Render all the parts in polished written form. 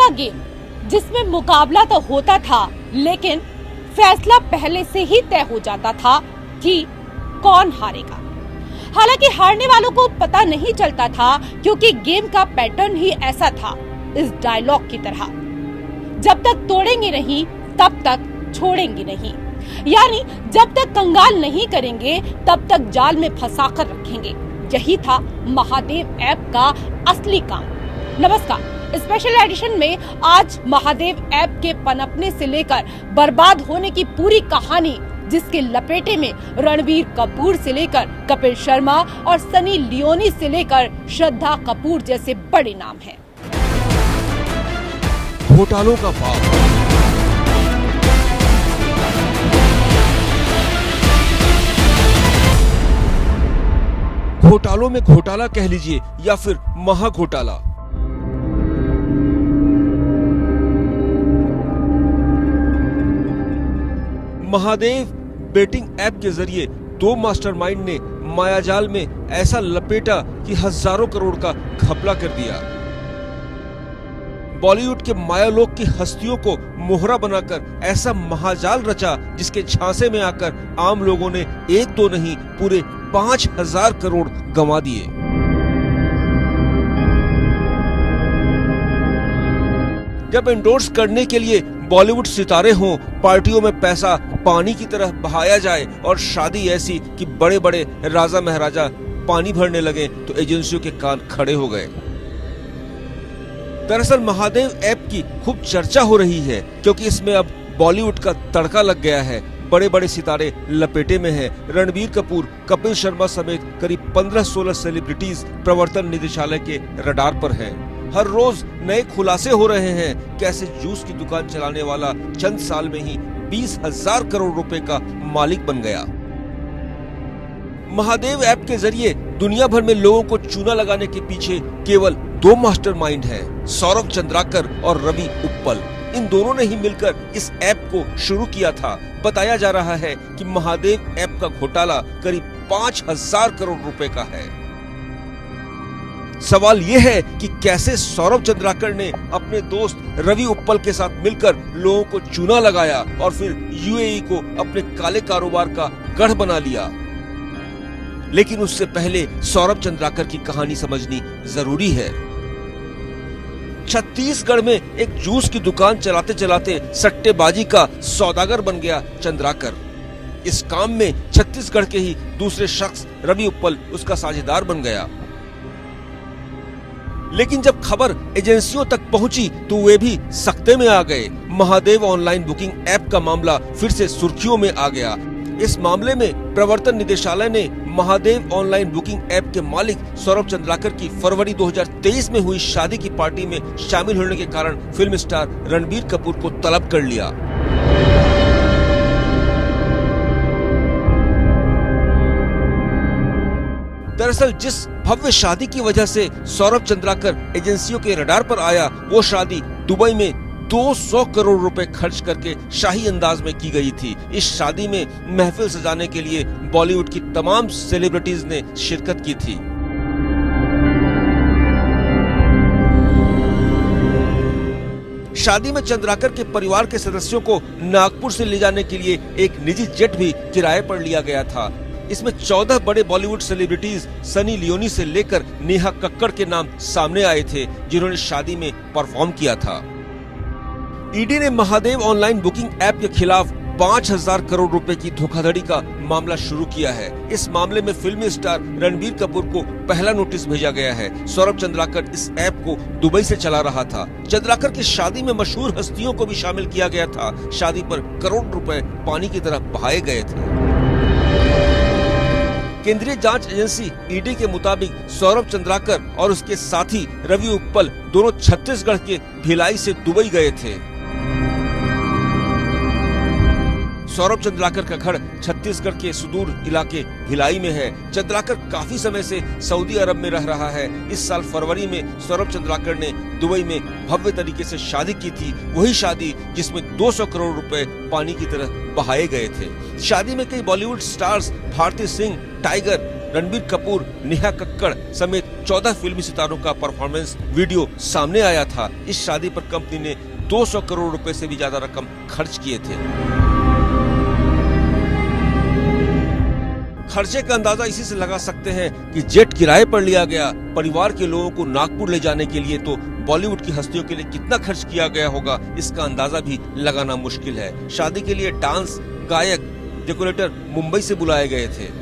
ऐसा गेम जिसमें मुकाबला तो होता था, लेकिन फैसला पहले से ही तय हो जाता था कि कौन हारेगा। हालांकि हारने वालों को पता नहीं चलता था, क्योंकि गेम का पैटर्न ही ऐसा था, इस डायलॉग की तरह, जब तक तोड़ेंगे नहीं तब तक छोड़ेंगे नहीं। यानी जब तक कंगाल नहीं करेंगे तब तक जाल में फंसाकर रखेंगे। यही था महादेव ऐप का असली काम। नमस्कार, स्पेशल एडिशन में आज महादेव ऐप के पनपने से लेकर बर्बाद होने की पूरी कहानी, जिसके लपेटे में रणबीर कपूर से लेकर कपिल शर्मा और सनी लियोनी से लेकर श्रद्धा कपूर जैसे बड़े नाम हैं। घोटालों का बाप, घोटालों में घोटाला कह लीजिए या फिर महाघोटाला। महादेव बेटिंग ऐप के जरिए दो मास्टरमाइंड ने मायाजाल में ऐसा लपेटा कि हजारों करोड़ का घपला कर दिया। बॉलीवुड के मायालोक की हस्तियों को मोहरा बनाकर ऐसा महाजाल रचा, जिसके झांसे में आकर आम लोगों ने एक दो नहीं पूरे 5,000 करोड़ गंवा दिए। जब एंडोर्स करने के लिए बॉलीवुड सितारे हों, पार्टियों में पैसा पानी की तरह बहाया जाए और शादी ऐसी कि बड़े बड़े राजा महाराजा पानी भरने लगे, तो एजेंसियों के कान खड़े हो गए। दरअसल महादेव ऐप की खूब चर्चा हो रही है, क्योंकि इसमें अब बॉलीवुड का तड़का लग गया है। बड़े बड़े सितारे लपेटे में हैं। रणबीर कपूर, कपिल शर्मा समेत करीब 15-16 सेलिब्रिटीज प्रवर्तन निदेशालय के रडार पर हैं। हर रोज नए खुलासे हो रहे हैं। कैसे जूस की दुकान चलाने वाला चंद साल में ही 20,000 करोड़ रुपए का मालिक बन गया। महादेव ऐप के जरिए दुनिया भर में लोगों को चूना लगाने के पीछे केवल दो मास्टरमाइंड हैं, सौरभ चंद्राकर और रवि उप्पल। इन दोनों ने ही मिलकर इस ऐप को शुरू किया था। बताया जा रहा है कि महादेव ऐप का घोटाला करीब 5,000 करोड़ रुपए का है। सवाल यह है कि कैसे सौरभ चंद्राकर ने अपने दोस्त रवि उप्पल के साथ मिलकर लोगों को चूना लगाया और फिर यूएई को अपने काले कारोबार का गढ़ बना लिया। लेकिन उससे पहले सौरभ चंद्राकर की कहानी समझनी जरूरी है। छत्तीसगढ़ में एक जूस की दुकान चलाते चलाते सट्टेबाजी का सौदागर बन गया चंद्राकर। इस काम में छत्तीसगढ़ के ही दूसरे शख्स रवि उप्पल उसका साझेदार बन गया। लेकिन जब खबर एजेंसियों तक पहुंची तो वे भी सख्ते में आ गए। महादेव ऑनलाइन बुकिंग ऐप का मामला फिर से सुर्खियों में आ गया। इस मामले में प्रवर्तन निदेशालय ने महादेव ऑनलाइन बुकिंग ऐप के मालिक सौरभ चंद्राकर की फरवरी 2023 में हुई शादी की पार्टी में शामिल होने के कारण फिल्म स्टार रणबीर कपूर को तलब कर लिया। दरअसल जिस भव्य शादी की वजह से सौरभ चंद्राकर एजेंसियों के रडार पर आया, वो शादी दुबई में 200 करोड़ रुपए खर्च करके शाही अंदाज में की गई थी। इस शादी में महफिल सजाने के लिए बॉलीवुड की तमाम सेलिब्रिटीज ने शिरकत की थी। शादी में चंद्राकर के परिवार के सदस्यों को नागपुर से ले जाने के लिए एक निजी जेट भी किराए पर लिया गया था। इसमें 14 बड़े बॉलीवुड सेलिब्रिटीज सनी लियोनी से लेकर नेहा कक्कड़ के नाम सामने आए थे, जिन्होंने शादी में परफॉर्म किया था। ईडी ने महादेव ऑनलाइन बुकिंग ऐप के खिलाफ 5,000 करोड़ रुपए की धोखाधड़ी का मामला शुरू किया है। इस मामले में फिल्मी स्टार रणबीर कपूर को पहला नोटिस भेजा गया है। सौरभ चंद्राकर इस ऐप को दुबई से चला रहा था। चंद्राकर की शादी में मशहूर हस्तियों को भी शामिल किया गया था। शादी पर करोड़ रुपए पानी की तरह बहाए गए थे। केंद्रीय जांच एजेंसी ईडी के मुताबिक सौरभ चंद्राकर और उसके साथी रवि उप्पल दोनों छत्तीसगढ़ के भिलाई से दुबई गए थे। सौरभ चंद्राकर का घर छत्तीसगढ़ के सुदूर इलाके भिलाई में है। चंद्राकर काफी समय से सऊदी अरब में रह रहा है। इस साल फरवरी में सौरभ चंद्राकर ने दुबई में भव्य तरीके से शादी की थी। वही शादी जिसमें 200 करोड़ रुपए पानी की तरह बहाए गए थे। शादी में कई बॉलीवुड स्टार्स भारती सिंह, टाइगर, रणबीर कपूर, नेहा कक्कड़ समेत 14 फिल्मी सितारों का परफॉर्मेंस वीडियो सामने आया था। इस शादी पर कंपनी ने 200 करोड़ रुपए से भी ज्यादा रकम खर्च किए थे। खर्चे का अंदाजा इसी से लगा सकते हैं कि जेट किराए पर लिया गया। परिवार के लोगों को नागपुर ले जाने के लिए तो बॉलीवुड की हस्तियों के लिए कितना खर्च किया गया होगा, इसका अंदाजा भी लगाना मुश्किल है। शादी के लिए डांस, गायक, डेकोरेटर मुंबई से बुलाए गए थे।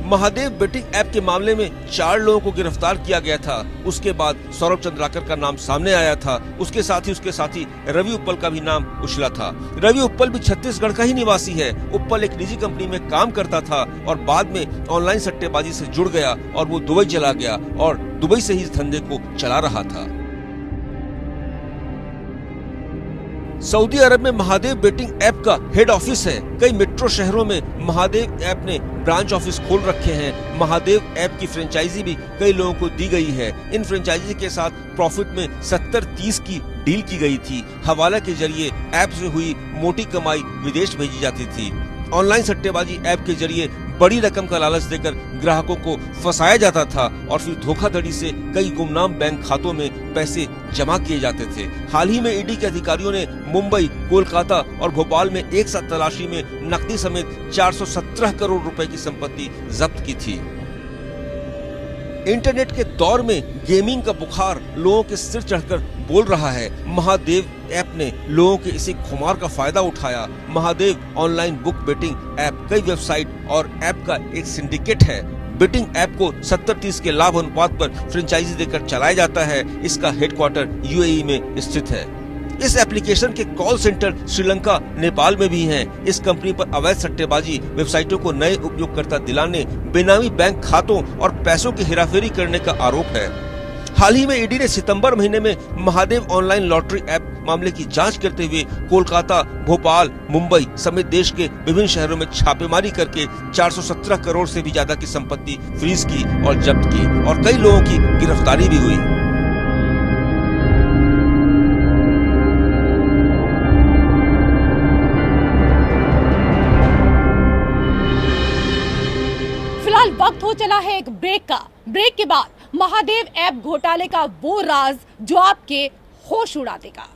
महादेव बेटिंग ऐप के मामले में 4 लोगों को गिरफ्तार किया गया था। उसके बाद सौरभ चंद्राकर का नाम सामने आया था। उसके साथी रवि उप्पल का भी नाम उछला था। रवि उप्पल भी छत्तीसगढ़ का ही निवासी है। उप्पल एक निजी कंपनी में काम करता था और बाद में ऑनलाइन सट्टेबाजी से जुड़ गया और वो दुबई चला गया और दुबई से ही इस धंधे को चला रहा था। सऊदी अरब में महादेव बेटिंग ऐप का हेड ऑफिस है। कई मेट्रो शहरों में महादेव ऐप ने ब्रांच ऑफिस खोल रखे हैं। महादेव ऐप की फ्रेंचाइजी भी कई लोगों को दी गई है। इन फ्रेंचाइजी के साथ प्रॉफिट में 70-30 की डील की गई थी। हवाला के जरिए ऐप से हुई मोटी कमाई विदेश भेजी जाती थी। ऑनलाइन सट्टेबाजी ऐप के जरिए बड़ी रकम का लालच देकर ग्राहकों को फंसाया जाता था और फिर धोखाधड़ी से कई गुमनाम बैंक खातों में पैसे जमा किए जाते थे। हाल ही में ईडी के अधिकारियों ने मुंबई, कोलकाता और भोपाल में एक साथ तलाशी में नकदी समेत 417 करोड़ रुपए की संपत्ति जब्त की थी। इंटरनेट के दौर में गेमिंग का बुखार लोगों के सिर चढ़कर बोल रहा है। महादेव ऐप ने लोगों के इसी खुमार का फायदा उठाया। Mahadev online book betting app कई वेबसाइट और ऐप का एक सिंडिकेट है। बेटिंग ऐप को 70-30 के लाभ अनुपात पर फ्रेंचाइजी देकर चलाया जाता है। इसका हेडक्वार्टर यूएई में स्थित है। इस एप्लीकेशन के कॉल सेंटर श्रीलंका, नेपाल में भी हैं। इस कंपनी पर अवैध सट्टेबाजी, वेबसाइटों को नए उपयोगकर्ता दिलाने, बेनामी बैंक खातों और पैसों की हेराफेरी करने का आरोप है। हाल ही में ईडी ने सितंबर महीने में महादेव ऑनलाइन लॉटरी ऐप मामले की जांच करते हुए कोलकाता, भोपाल, मुंबई समेत देश के विभिन्न शहरों में छापेमारी करके 417 करोड़ से भी ज्यादा की संपत्ति फ्रीज की और जब्त की और कई लोगों की गिरफ्तारी भी हुई। फिलहाल वक्त हो चला है एक ब्रेक का। ब्रेक के बाद महादेव ऐप घोटाले का वो राज जो आपके होश उड़ा देगा।